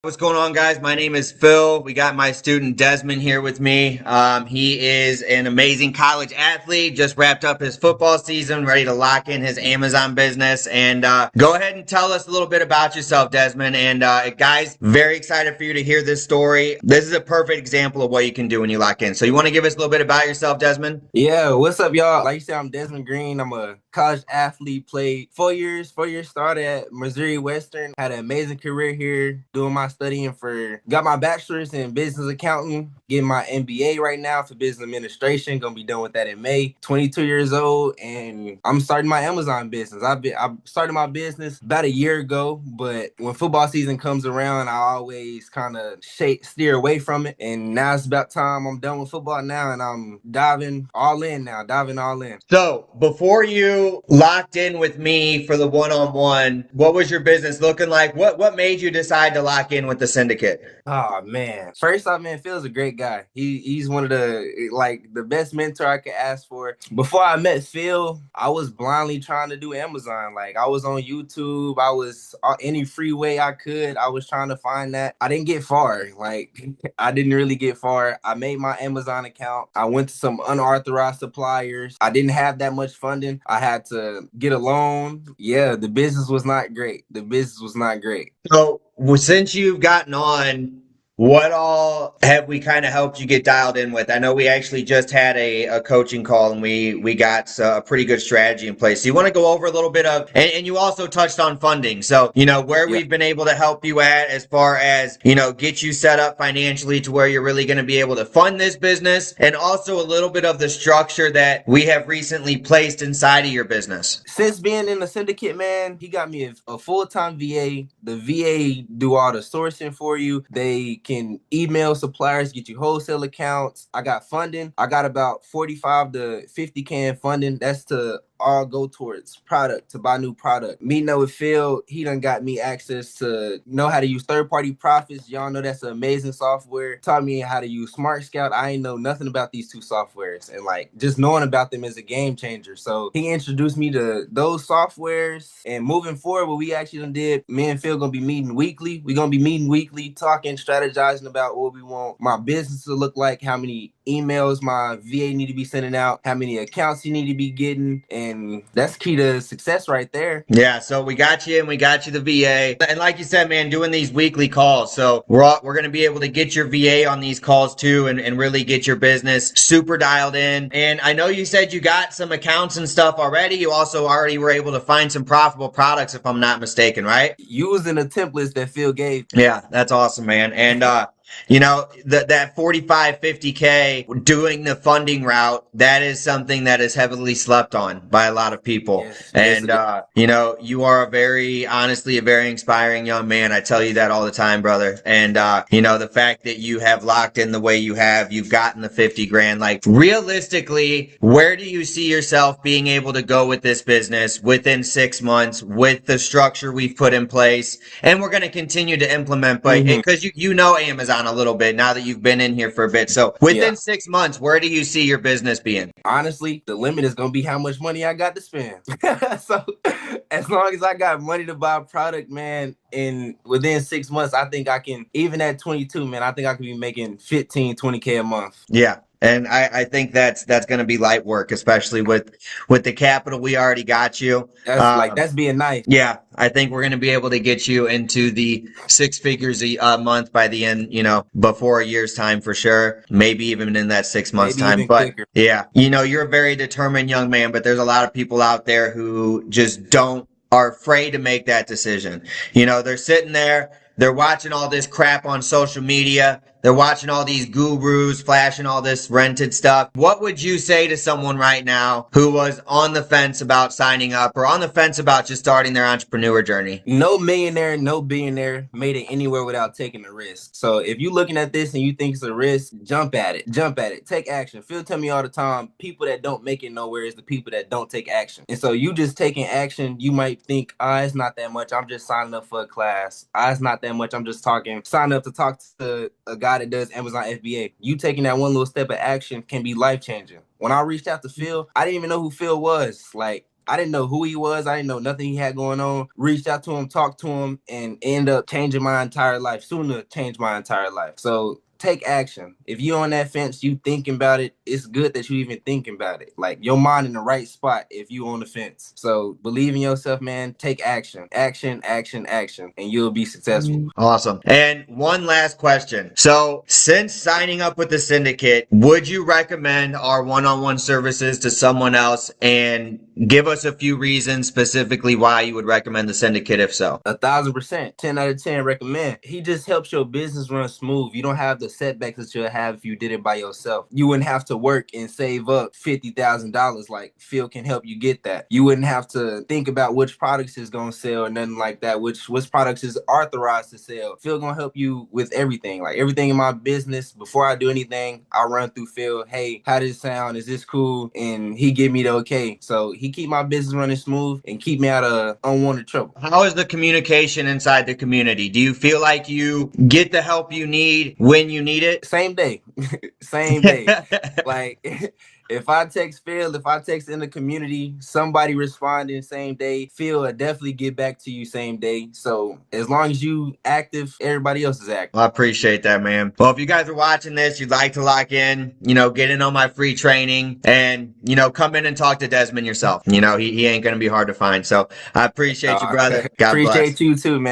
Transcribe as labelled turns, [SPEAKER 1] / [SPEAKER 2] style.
[SPEAKER 1] What's going on, guys? My name is Phil. We got my student Desmond here with me. He is an amazing college athlete, just wrapped up his football season, ready to lock in his Amazon business. And go ahead and tell us a little bit about yourself, Desmond. And guys, very excited for you to hear this story. This is a perfect example of what you can do when you lock in. So you want to give us a little bit about yourself, Desmond?
[SPEAKER 2] Yeah, what's up, y'all? Like you said, I'm Desmond Green. I'm a college athlete, played 4 years. 4 years started at Missouri Western. Had an amazing career here, doing my studying got my bachelor's in business accounting, getting my MBA right now for business administration. Gonna be done with that in May. 22 years old, and I'm starting my Amazon business. I started my business about a year ago, but when football season comes around, I always kind of steer away from it. And now it's about time. I'm done with football now, and I'm diving all in now. Diving all in.
[SPEAKER 1] So, before you locked in with me for the one-on-one, what was your business looking like? What made you decide to lock in with the syndicate?
[SPEAKER 2] Oh man. First off, man, Phil's a great guy. He's one of the best mentor I could ask for. Before I met Phil, I was blindly trying to do Amazon. Like I was on YouTube, I was any free way I could. I was trying to find that. I didn't get far. Like I didn't really get far. I made my Amazon account. I went to some unauthorized suppliers. I didn't have that much funding. I had to get a loan. Yeah, the business was not great. The business was not great.
[SPEAKER 1] So, since you've gotten on, what all have we kind of helped you get dialed in with? I know we actually just had a coaching call and we got a pretty good strategy in place. So you want to go over a little bit of, and you also touched on funding. So, where
[SPEAKER 2] Yeah.
[SPEAKER 1] we've been able to help you at as far as, get you set up financially to where you're really going to be able to fund this business, and also a little bit of the structure that we have recently placed inside of your business.
[SPEAKER 2] Since being in the syndicate, man, he got me a full-time VA. The VA do all the sourcing for you. They can email suppliers, get you wholesale accounts. I got funding. I got about 45 to 50K in funding. That's to all go towards product, to buy new product. Me know with Phil, he done got me access to know how to use third-party profits. Y'all know that's an amazing software. Taught me how to use SmartScout. I ain't know nothing about these two softwares, and like just knowing about them is a game changer. So he introduced me to those softwares, and moving forward, what we actually done did, me and Phil gonna be meeting weekly. We're gonna be meeting weekly, talking, strategizing about what we want my business to look like, how many emails my VA need to be sending out, how many accounts you need to be getting, and that's key to success right there.
[SPEAKER 1] Yeah, so we got you and we got you the VA. And like you said, man, doing these weekly calls. So we're going to be able to get your VA on these calls too, and really get your business super dialed in. And I know you said you got some accounts and stuff already. You also already were able to find some profitable products, if I'm not mistaken, right?
[SPEAKER 2] Using the templates that Phil gave.
[SPEAKER 1] Yeah, that's awesome, man. And that 45, 50K doing the funding route, that is something that is heavily slept on by a lot of people.
[SPEAKER 2] Yes, yes,
[SPEAKER 1] And you are honestly a very inspiring young man. I tell you that all the time, brother. And the fact that you have locked in the way you have, you've gotten the 50 grand. Like realistically, where do you see yourself being able to go with this business within 6 months with the structure we've put in place? And we're going to continue to implement, but because you know Amazon a little bit now that you've been in here for a bit. So within
[SPEAKER 2] yeah.
[SPEAKER 1] 6 months, where do you see your business being?
[SPEAKER 2] Honestly, the limit is gonna be how much money I got to spend. So as long as I got money to buy a product, man, and within 6 months, I think I can, even at 22, man, I think I could be making 15, 20K a month.
[SPEAKER 1] Yeah. And I think that's going to be light work, especially with the capital we already got you.
[SPEAKER 2] That's being nice.
[SPEAKER 1] Yeah, I think we're going to be able to get you into the six figures a month by the end, before a year's time for sure. Maybe even in that 6 months
[SPEAKER 2] Maybe
[SPEAKER 1] time.
[SPEAKER 2] even
[SPEAKER 1] But
[SPEAKER 2] quicker.
[SPEAKER 1] yeah, you're a very determined young man, but there's a lot of people out there who just are afraid to make that decision. They're sitting there, they're watching all this crap on social media. They're watching all these gurus flashing all this rented stuff. What would you say to someone right now who was on the fence about signing up or on the fence about just starting their entrepreneur journey?
[SPEAKER 2] No millionaire, no billionaire made it anywhere without taking a risk. So if you're looking at this and you think it's a risk, jump at it. Jump at it. Take action. Phil tell me all the time, people that don't make it nowhere is the people that don't take action. And so you just taking action, you might think, it's not that much. I'm just signing up for a class. It's not that much. I'm just signing up to talk to a guy that does Amazon FBA. You taking that one little step of action can be life changing. When I reached out to Phil, I didn't even know who Phil was. Like, I didn't know who he was. I didn't know nothing he had going on. Reached out to him, talked to him, and ended up changing my entire life. Soon to change my entire life. So take action. If you on that fence, you thinking about it, it's good that you even thinking about it. Like your mind in the right spot if you on the fence. So believe in yourself, man. Take action. Action, action, action. And you'll be successful.
[SPEAKER 1] Awesome. And one last question. So since signing up with the Syndicate, would you recommend our one-on-one services to someone else, and give us a few reasons specifically why you would recommend the Syndicate if so?
[SPEAKER 2] 1,000%. 10 out of 10 recommend. He just helps your business run smooth. You don't have the setbacks that you'll have if you did it by yourself. You wouldn't have to work and save up $50,000 like Phil can help you get that. You wouldn't have to think about which products is gonna sell or nothing like that, which products is authorized to sell. Phil gonna help you with everything. Like everything in my business, before I do anything, I run through Phil. Hey, how does it sound? Is this cool? And he give me the okay. So he keep my business running smooth and keep me out of unwanted trouble.
[SPEAKER 1] How is the communication inside the community? Do you feel like you get the help you need when you need it?
[SPEAKER 2] Same day. Same day. Like if I text Phil, if I text in the community, somebody responding same day, Phil will definitely get back to you same day. So as long as you active, everybody else is active.
[SPEAKER 1] Well, I appreciate that, man. Well, if you guys are watching this, you'd like to lock in, get in on my free training, and, come in and talk to Desmond yourself. He ain't going to be hard to find. So I appreciate you, brother. God bless.
[SPEAKER 2] Appreciate you too, man.